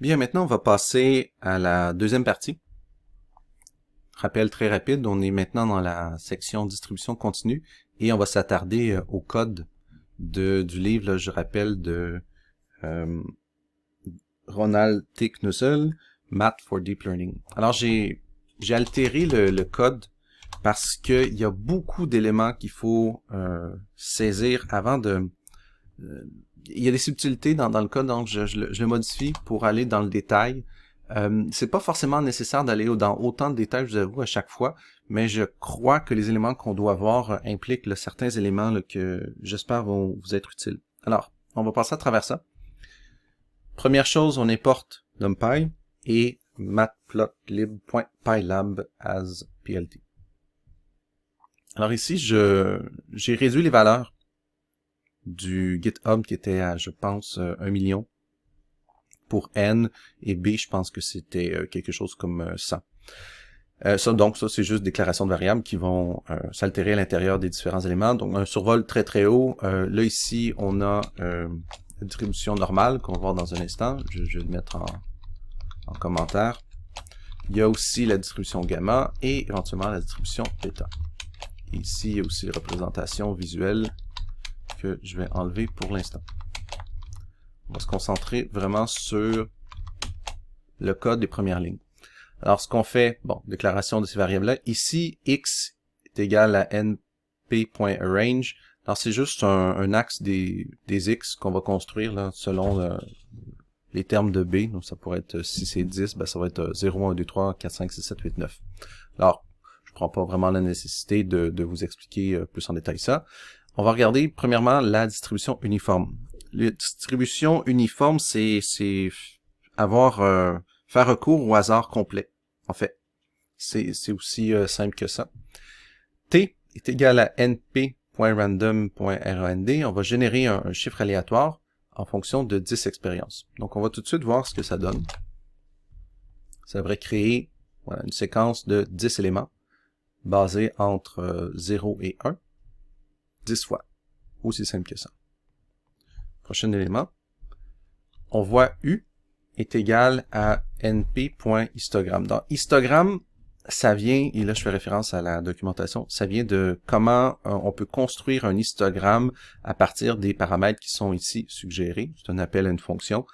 Bien, maintenant, on va passer à la deuxième partie. Rappel très rapide, on est maintenant dans la section distribution continue et on va s'attarder au code du livre, là, je rappelle, de euh, Ronald T. Knussel, Math for Deep Learning. Alors, j'ai altéré le code parce qu'il y a beaucoup d'éléments qu'il faut saisir avant de... il y a des subtilités dans le code, donc je le modifie pour aller dans le détail. C'est pas forcément nécessaire d'aller dans autant de détails, je vous avoue, à chaque fois, mais je crois que les éléments qu'on doit voir impliquent là, certains éléments là, que j'espère vont vous être utiles. Alors, on va passer à travers ça. Première chose, on importe NumPy et matplotlib.pylab as plt. Alors ici, j'ai réduit les valeurs du GitHub qui était à, je pense, 1 million pour N, et B, je pense que c'était quelque chose comme 100. Donc, ça, c'est juste déclaration de variables qui vont s'altérer à l'intérieur des différents éléments. Donc, un survol très très haut. Là, ici, on a la distribution normale qu'on va voir dans un instant. Je vais le mettre en commentaire. Il y a aussi la distribution gamma et éventuellement la distribution bêta. Et ici, il y a aussi les représentations visuelles que je vais enlever pour l'instant. On va se concentrer vraiment sur le code des premières lignes. Alors, ce qu'on fait, bon, déclaration de ces variables-là. Ici, x est égal à np.arrange. Alors, c'est juste un axe des x qu'on va construire là, selon les termes de b. Donc, ça pourrait être, si c'est 10, ben, ça va être 0, 1, 2, 3, 4, 5, 6, 7, 8, 9. Alors, je prends pas vraiment la nécessité de vous expliquer plus en détail ça. On va regarder, premièrement, la distribution uniforme. La distribution uniforme, c'est avoir... faire recours au hasard complet, en fait. C'est aussi simple que ça. T est égal à np.random.rand. On va générer un chiffre aléatoire en fonction de 10 expériences. Donc, on va tout de suite voir ce que ça donne. Ça devrait créer voilà, une séquence de 10 éléments basés entre 0 et 1, 10 fois. Aussi simple que ça. Prochain élément. On voit U est égal à np.histogramme. Dans histogramme, ça vient, et là je fais référence à la documentation, ça vient de comment on peut construire un histogramme à partir des paramètres qui sont ici suggérés. C'est un appel à une fonction.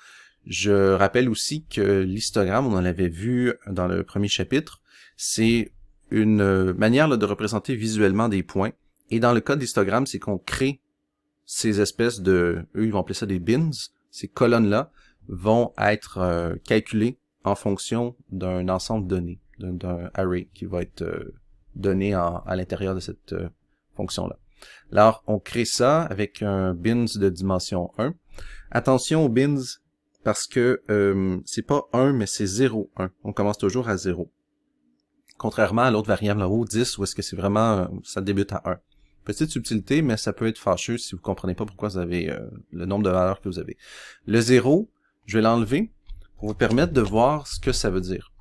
Je rappelle aussi que l'histogramme, on en avait vu dans le premier chapitre, c'est une manière là, de représenter visuellement des points. Et dans le cas d'histogramme, c'est qu'on crée ces espèces de... Eux, ils vont appeler ça des bins, ces colonnes-là, vont être calculés en fonction d'un ensemble donné, d'un array qui va être donné à l'intérieur de cette fonction-là. Alors, on crée ça avec un bins de dimension 1. Attention aux bins, parce que c'est pas 1, mais c'est 0, 1. On commence toujours à 0. Contrairement à l'autre variable en haut, 10, où est-ce que c'est vraiment, ça débute à 1. Petite subtilité, mais ça peut être fâcheux si vous comprenez pas pourquoi vous avez le nombre de valeurs que vous avez. Le 0, je vais l'enlever pour vous permettre de voir ce que ça veut dire.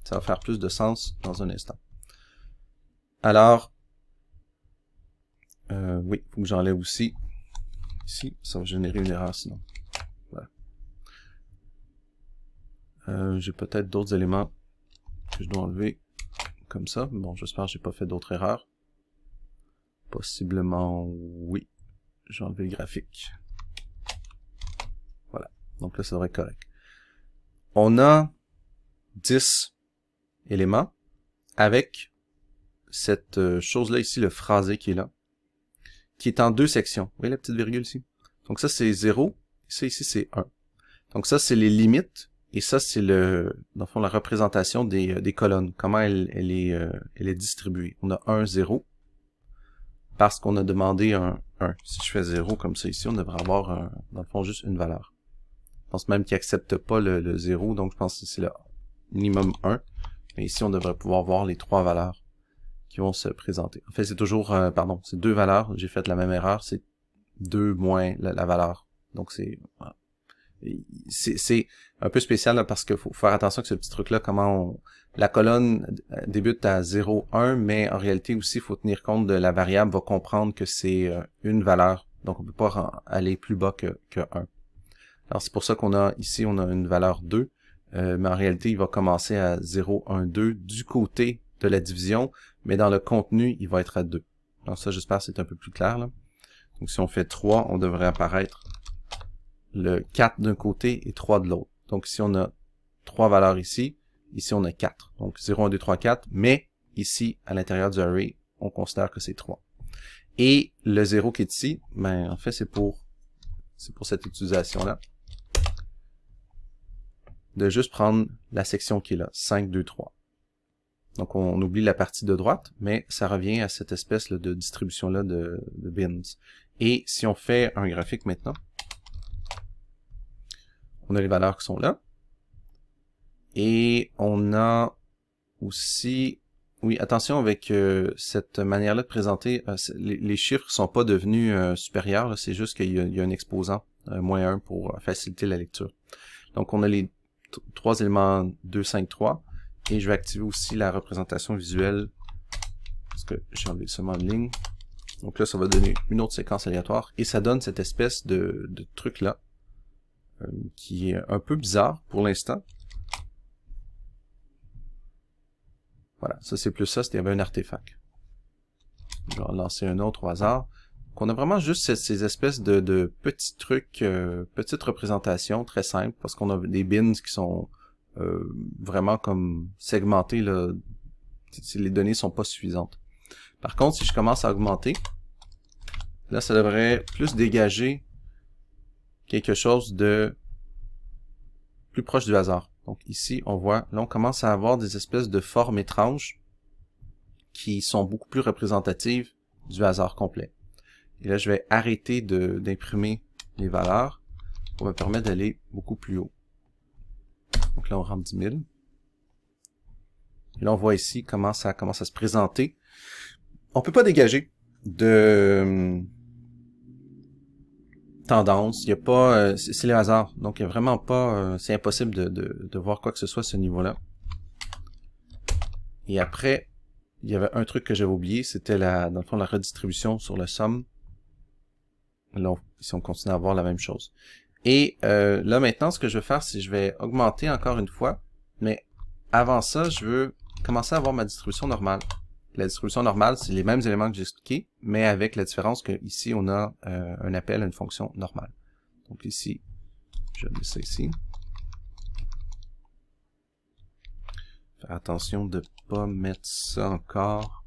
Ça va faire plus de sens dans un instant. Alors, oui, il faut que j'enlève aussi. Ici, ça va générer une erreur sinon. Voilà. J'ai peut-être d'autres éléments que je dois enlever comme ça. Bon, j'espère que j'ai pas fait d'autres erreurs. Possiblement, oui. J'ai enlevé le graphique. Voilà. Donc là, ça devrait être correct. On a 10 éléments avec cette chose-là ici, le phrasé qui est là, qui est en deux sections. Vous voyez la petite virgule ici? Donc ça, c'est 0, et ça ici, c'est 1. Donc ça, c'est les limites, et ça, c'est dans le fond, la représentation des colonnes, comment elle est distribuée. On a 1, 0, parce qu'on a demandé un 1. Si je fais 0 comme ça ici, on devrait avoir, dans le fond, juste une valeur. Je pense même qu'il n'accepte pas le 0, donc je pense que c'est le minimum 1. Mais ici, on devrait pouvoir voir les 3 valeurs qui vont se présenter. En fait, c'est toujours, pardon, c'est 2 valeurs. J'ai fait la même erreur, c'est 2 moins la valeur. Donc, c'est un peu spécial là, parce qu'il faut faire attention que ce petit truc-là, comment la colonne débute à 0, 1, mais en réalité aussi, il faut tenir compte de la variable, va comprendre que c'est une valeur. Donc, on peut pas aller plus bas que 1. Alors, c'est pour ça qu'on a, ici, on a une valeur 2. mais en réalité, il va commencer à 0, 1, 2 du côté de la division, mais dans le contenu, il va être à 2. Donc ça, j'espère que c'est un peu plus clair, là. Donc si on fait 3, on devrait apparaître le 4 d'un côté et 3 de l'autre. Donc ici, on a 3 valeurs ici on a 4. Donc 0, 1, 2, 3, 4, mais ici, à l'intérieur du array, on considère que c'est 3. Et le 0 qui est ici, ben en fait, c'est pour cette utilisation-là. De juste prendre la section qui est là, 5, 2, 3. Donc on oublie la partie de droite, mais ça revient à cette espèce là, de distribution-là de bins. Et si on fait un graphique maintenant, on a les valeurs qui sont là. Et on a aussi... Oui, attention avec cette manière-là de présenter, les chiffres sont pas devenus supérieurs, c'est juste qu'il y a un exposant, moins 1 pour faciliter la lecture. Donc on a les 3 éléments 2, 5, 3, et je vais activer aussi la représentation visuelle, parce que j'ai enlevé seulement une ligne. Donc là, ça va donner une autre séquence aléatoire, et ça donne cette espèce de truc-là, qui est un peu bizarre pour l'instant. Voilà, ça c'est plus ça, il y avait un artefact. Je vais en lancer un autre au hasard. Donc on a vraiment juste ces espèces de petits trucs, petites représentations très simples, parce qu'on a des bins qui sont vraiment comme segmentés, là, si les données sont pas suffisantes. Par contre, si je commence à augmenter, là ça devrait plus dégager quelque chose de plus proche du hasard. Donc ici, on voit, là on commence à avoir des espèces de formes étranges qui sont beaucoup plus représentatives du hasard complet. Et là, je vais arrêter d'imprimer les valeurs pour me permettre d'aller beaucoup plus haut. Donc là, on rentre 10 000. Et là, on voit ici comment ça commence à se présenter. On peut pas dégager de tendance. Il y a pas, c'est le hasard. Donc, il y a vraiment pas, c'est impossible de voir quoi que ce soit à ce niveau-là. Et après, il y avait un truc que j'avais oublié, c'était dans le fond, la redistribution sur le somme. Là, ici, on continue à voir la même chose. Et là, maintenant, ce que je vais faire, c'est que je vais augmenter encore une fois. Mais avant ça, je veux commencer à avoir ma distribution normale. La distribution normale, c'est les mêmes éléments que j'ai expliqués, mais avec la différence que ici, on a un appel à une fonction normale. Donc ici, je mets ça ici. Faire attention de ne pas mettre ça encore.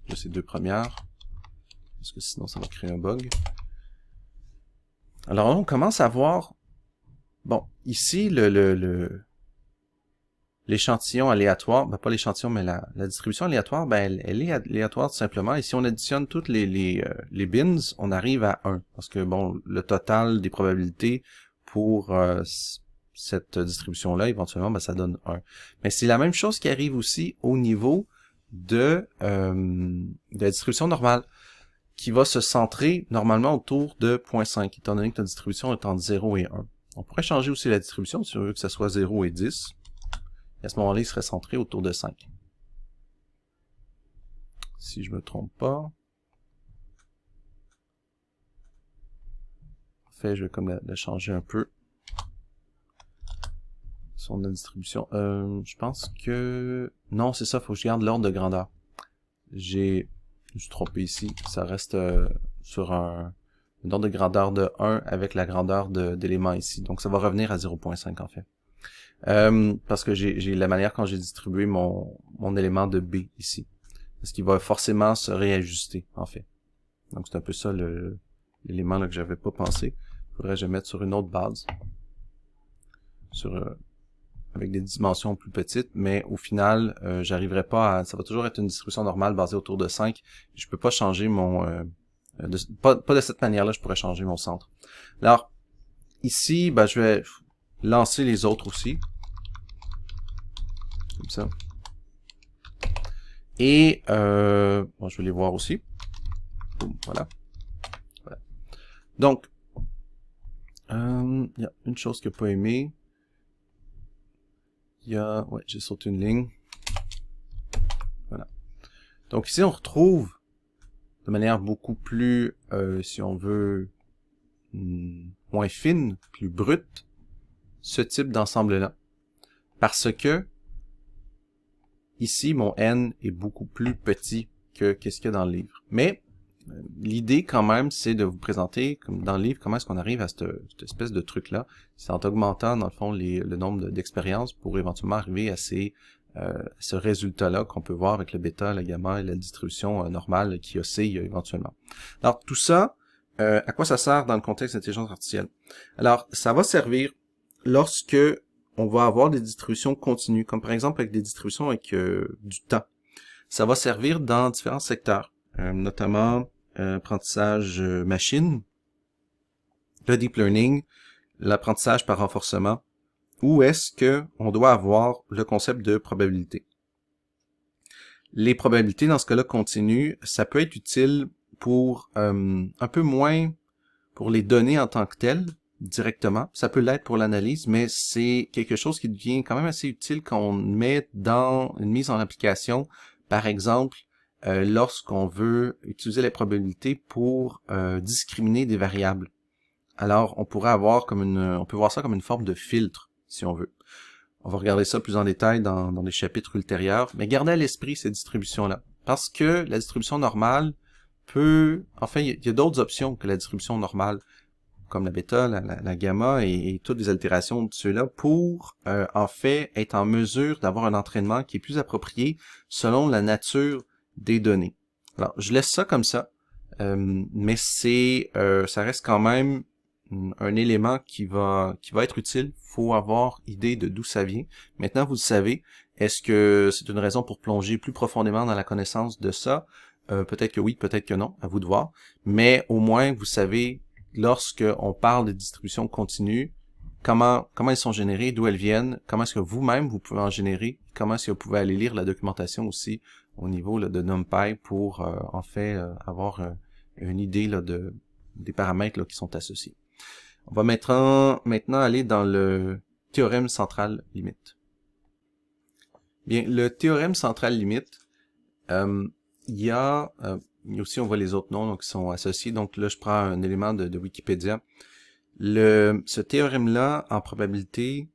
Là, ces deux premières. Parce que sinon, ça va créer un bug. Alors, on commence à voir... Bon, ici, l'échantillon aléatoire, ben pas l'échantillon, mais la distribution aléatoire, ben elle est aléatoire tout simplement. Et si on additionne toutes les bins, on arrive à 1. Parce que, bon, le total des probabilités pour cette distribution-là, éventuellement, ben, ça donne 1. Mais c'est la même chose qui arrive aussi au niveau de la distribution normale, qui va se centrer normalement autour de 0.5, étant donné que notre distribution est entre 0 et 1. On pourrait changer aussi la distribution si on veut que ça soit 0 et 10. Et à ce moment-là, il serait centré autour de 5. Si je me trompe pas. En fait, je vais comme la changer un peu. Sur notre distribution. Je pense que... Non, c'est ça, il faut que je garde l'ordre de grandeur. Je me suis trompé ici. Ça reste sur un ordre de grandeur de 1 avec la grandeur d'éléments ici. Donc ça va revenir à 0.5 en fait. Parce que j'ai la manière quand j'ai distribué mon élément de B ici. Parce qu'il va forcément se réajuster, en fait. Donc c'est un peu ça l'élément là que j'avais pas pensé. Faudrait que je mette sur une autre base. Avec des dimensions plus petites, mais au final, j'arriverai pas à... Ça va toujours être une distribution normale basée autour de 5. Je peux pas changer mon... pas de cette manière-là, je pourrais changer mon centre. Alors, ici, ben, je vais lancer les autres aussi. Comme ça. Et, bon, je vais les voir aussi. Boum, voilà. Donc, il y a une chose que j'ai pas aimé. Ouais, j'ai sauté une ligne. Voilà. Donc ici, on retrouve de manière beaucoup plus, si on veut, moins fine, plus brute, ce type d'ensemble-là. Parce que ici, mon n est beaucoup plus petit que qu'est-ce qu'il y a dans le livre. Mais l'idée quand même, c'est de vous présenter, comme dans le livre, comment est-ce qu'on arrive à cette espèce de truc-là. C'est en augmentant, dans le fond, le nombre d'expériences pour éventuellement arriver à ce résultat-là qu'on peut voir avec le bêta, la gamma et la distribution normale qui oscille éventuellement. Alors, tout ça, à quoi ça sert dans le contexte d'intelligence artificielle? Alors, ça va servir lorsque on va avoir des distributions continues, comme par exemple avec des distributions avec du temps. Ça va servir dans différents secteurs, notamment apprentissage machine, le deep learning, l'apprentissage par renforcement, où est-ce que on doit avoir le concept de probabilité. Les probabilités, dans ce cas-là, continues, ça peut être utile pour un peu moins pour les données en tant que telles, directement. Ça peut l'être pour l'analyse, mais c'est quelque chose qui devient quand même assez utile quand on met dans une mise en application, par exemple, lorsqu'on veut utiliser les probabilités pour discriminer des variables. Alors, on pourrait avoir on peut voir ça comme une forme de filtre, si on veut. On va regarder ça plus en détail dans les chapitres ultérieurs, mais gardez à l'esprit ces distributions-là. Parce que la distribution normale il y a d'autres options que la distribution normale, comme la bêta, la gamma et toutes les altérations de ceux-là, pour en fait être en mesure d'avoir un entraînement qui est plus approprié selon la nature des données. Alors, je laisse ça comme ça, mais ça reste quand même un élément qui va être utile. Faut avoir idée de d'où ça vient. Maintenant, vous le savez. Est-ce que c'est une raison pour plonger plus profondément dans la connaissance de ça? Peut-être que oui, peut-être que non, à vous de voir. Mais au moins, vous savez, lorsque on parle de distribution continue, comment elles sont générées, d'où elles viennent, comment est-ce que vous-même vous pouvez en générer, comment est-ce que vous pouvez aller lire la documentation aussi au niveau là, de NumPy pour en fait avoir une idée là, des paramètres là, qui sont associés. On va maintenant aller dans le théorème central limite. Bien, le théorème central limite, il y a aussi, on voit les autres noms donc, qui sont associés. Donc là, je prends un élément de Wikipédia. Ce théorème-là, en probabilité,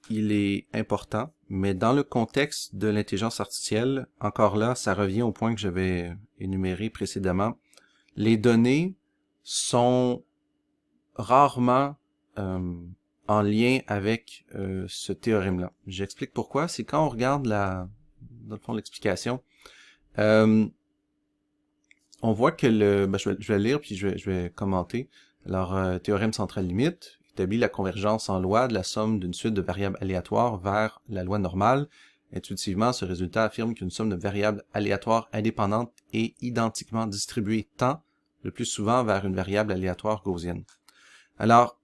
il est important, mais dans le contexte de l'intelligence artificielle, encore là, ça revient au point que j'avais énuméré précédemment. Les données sont rarement en lien avec ce théorème-là. J'explique pourquoi. C'est quand on regarde dans le fond, l'explication, on voit que je vais lire puis je vais commenter. Alors, théorème central limite établit la convergence en loi de la somme d'une suite de variables aléatoires vers la loi normale. Intuitivement, ce résultat affirme qu'une somme de variables aléatoires indépendantes est identiquement distribuée tant, le plus souvent, vers une variable aléatoire gaussienne. Alors,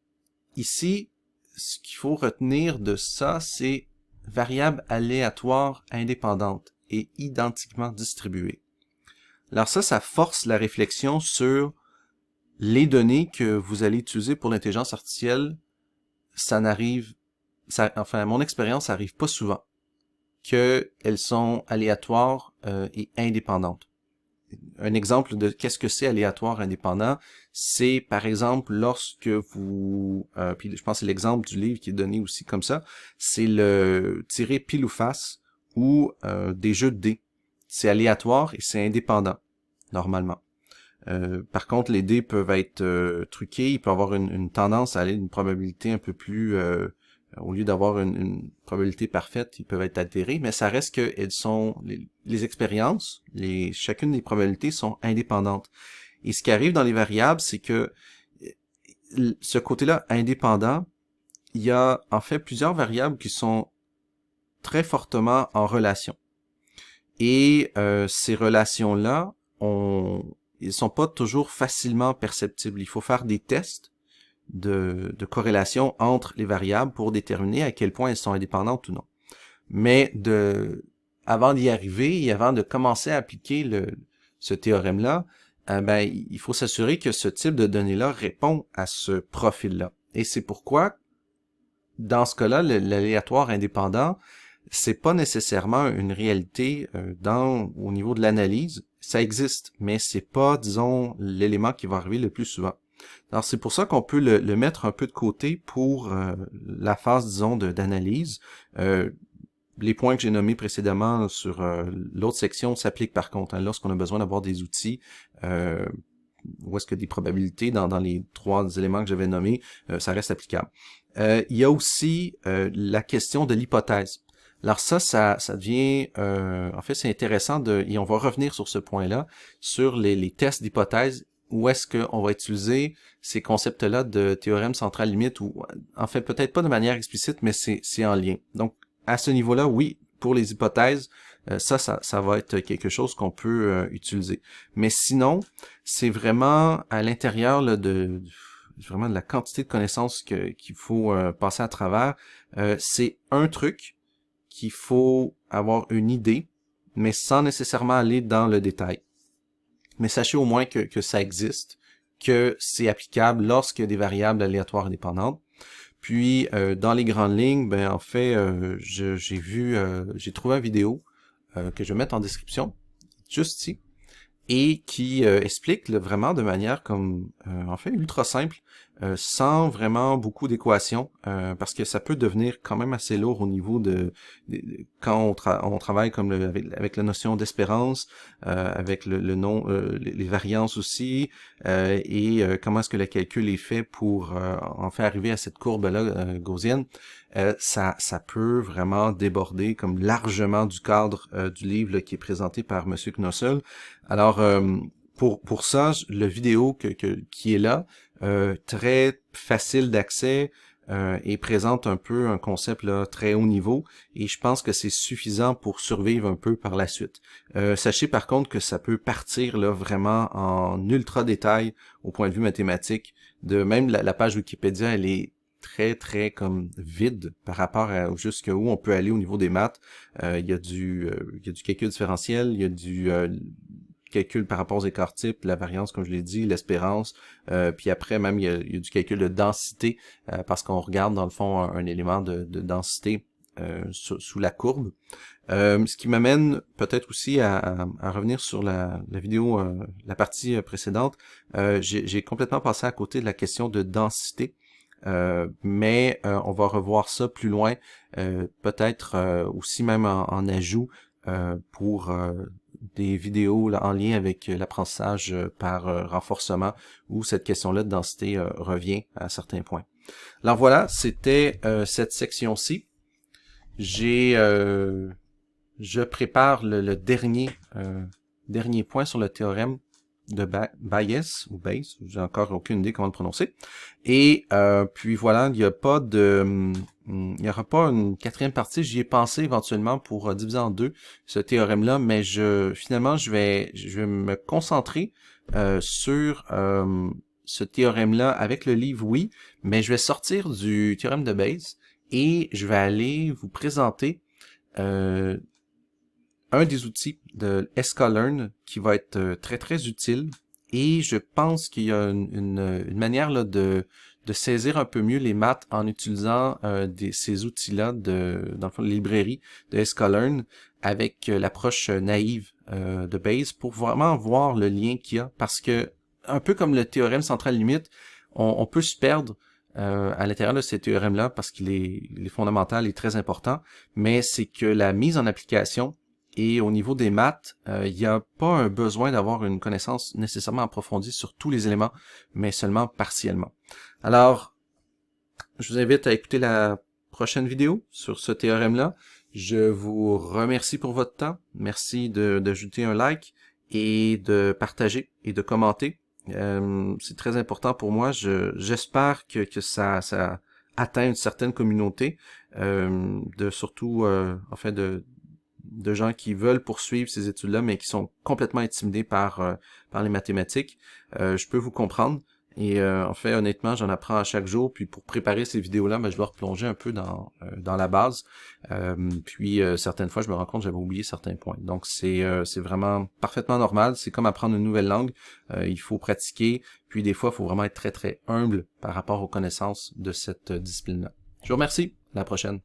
ici, ce qu'il faut retenir de ça, c'est variable aléatoire indépendante et identiquement distribuée. Alors ça force la réflexion sur les données que vous allez utiliser pour l'intelligence artificielle. Mon expérience, ça arrive pas souvent qu'elles sont aléatoires et indépendantes. Un exemple de qu'est-ce que c'est aléatoire indépendant, c'est par exemple lorsque vous, puis je pense que c'est l'exemple du livre qui est donné aussi comme ça, c'est le tirer pile ou face ou des jeux de dés. C'est aléatoire et c'est indépendant, normalement. Par contre, les dés peuvent être truqués, il peut avoir une tendance à aller d'une probabilité un peu plus... au lieu d'avoir une probabilité parfaite, ils peuvent être altérés, mais ça reste que elles sont les expériences, chacune des probabilités sont indépendantes. Et ce qui arrive dans les variables, c'est que ce côté-là indépendant, il y a en fait plusieurs variables qui sont très fortement en relation. Et ces relations-là, ils sont pas toujours facilement perceptibles. Il faut faire des tests de corrélation entre les variables pour déterminer à quel point elles sont indépendantes ou non. Mais avant d'y arriver et avant de commencer à appliquer ce théorème-là, il faut s'assurer que ce type de données-là répond à ce profil-là. Et c'est pourquoi, dans ce cas-là, l'aléatoire indépendant, c'est pas nécessairement une réalité au niveau de l'analyse. Ça existe, mais c'est pas, disons, l'élément qui va arriver le plus souvent. Alors c'est pour ça qu'on peut le mettre un peu de côté pour la phase, disons, d'analyse. Les points que j'ai nommés précédemment sur l'autre section s'appliquent par contre, hein, lorsqu'on a besoin d'avoir des outils où est-ce que des probabilités dans les 3 éléments que j'avais nommés, ça reste applicable. Il y a aussi la question de l'hypothèse. Alors ça devient, en fait, c'est intéressant et on va revenir sur ce point-là, sur les tests d'hypothèse, où est-ce qu'on va utiliser ces concepts-là de théorème central limite, ou en fait peut-être pas de manière explicite, mais c'est en lien. Donc à ce niveau-là, oui, pour les hypothèses, ça va être quelque chose qu'on peut utiliser. Mais sinon, c'est vraiment à l'intérieur là, vraiment de la quantité de connaissances qu'il faut passer à travers. C'est un truc qu'il faut avoir une idée, mais sans nécessairement aller dans le détail. Mais sachez au moins que ça existe, que c'est applicable lorsqu'il y a des variables aléatoires indépendantes. Puis, dans les grandes lignes, ben en fait, j'ai trouvé une vidéo que je vais mettre en description, juste ici, et qui explique vraiment de manière comme, en fait, ultra simple, sans vraiment beaucoup d'équations, parce que ça peut devenir quand même assez lourd au niveau quand on travaille comme avec la notion d'espérance, avec le nom, les variances aussi, et comment est-ce que le calcul est fait pour en fait arriver à cette courbe-là gaussienne. Ça peut vraiment déborder comme largement du cadre du livre là, qui est présenté par Monsieur Knossel. Alors, pour ça, le vidéo qui est là, très facile d'accès, et présente un peu un concept là, très haut niveau, et je pense que c'est suffisant pour survivre un peu par la suite. Sachez par contre que ça peut partir là vraiment en ultra détail au point de vue mathématique. Même la page Wikipédia, elle est très comme vide par rapport à jusqu'où on peut aller au niveau des maths. Il y a du calcul différentiel, il y a du calcul par rapport aux écarts types, la variance comme je l'ai dit, l'espérance, puis après même il y a du calcul de densité, parce qu'on regarde dans le fond un élément de densité sous la courbe. Ce qui m'amène peut-être aussi à revenir sur la vidéo, la partie précédente. J'ai complètement passé à côté de la question de densité. Mais on va revoir ça plus loin, peut-être aussi même en ajout pour des vidéos là, en lien avec l'apprentissage par renforcement, où cette question-là de densité revient à certains points. Alors voilà, c'était cette section-ci. Je prépare le dernier point sur le théorème de Bayes, ou Bayes, j'ai encore aucune idée comment le prononcer. Et puis voilà, il n'y aura pas une 4e partie. J'y ai pensé éventuellement pour diviser en 2 ce théorème-là, mais finalement je vais me concentrer sur ce théorème-là avec le livre, oui, mais je vais sortir du théorème de Bayes et je vais aller vous présenter un des outils de sklearn qui va être très utile, et je pense qu'il y a une manière là, de saisir un peu mieux les maths en utilisant ces outils-là dans le fond, la librairie de sklearn avec l'approche naïve de Bayes pour vraiment voir le lien qu'il y a, parce que un peu comme le théorème central limite, on peut se perdre à l'intérieur de ces théorèmes-là parce qu'il est fondamental et très important, mais c'est que la mise en application et au niveau des maths, il n'y a pas un besoin d'avoir une connaissance nécessairement approfondie sur tous les éléments, mais seulement partiellement. Alors, je vous invite à écouter la prochaine vidéo sur ce théorème-là. Je vous remercie pour votre temps. Merci d'ajouter un like et de partager et de commenter. C'est très important pour moi. J'espère que ça atteint une certaine communauté, surtout en fait de gens qui veulent poursuivre ces études-là, mais qui sont complètement intimidés par les mathématiques. Je peux vous comprendre. Et en fait, honnêtement, j'en apprends à chaque jour. Puis pour préparer ces vidéos-là, ben, je dois replonger un peu dans la base. Puis certaines fois, je me rends compte que j'avais oublié certains points. Donc c'est vraiment parfaitement normal. C'est comme apprendre une nouvelle langue. Il faut pratiquer. Puis des fois, il faut vraiment être très humble par rapport aux connaissances de cette discipline-là. Je vous remercie. À la prochaine.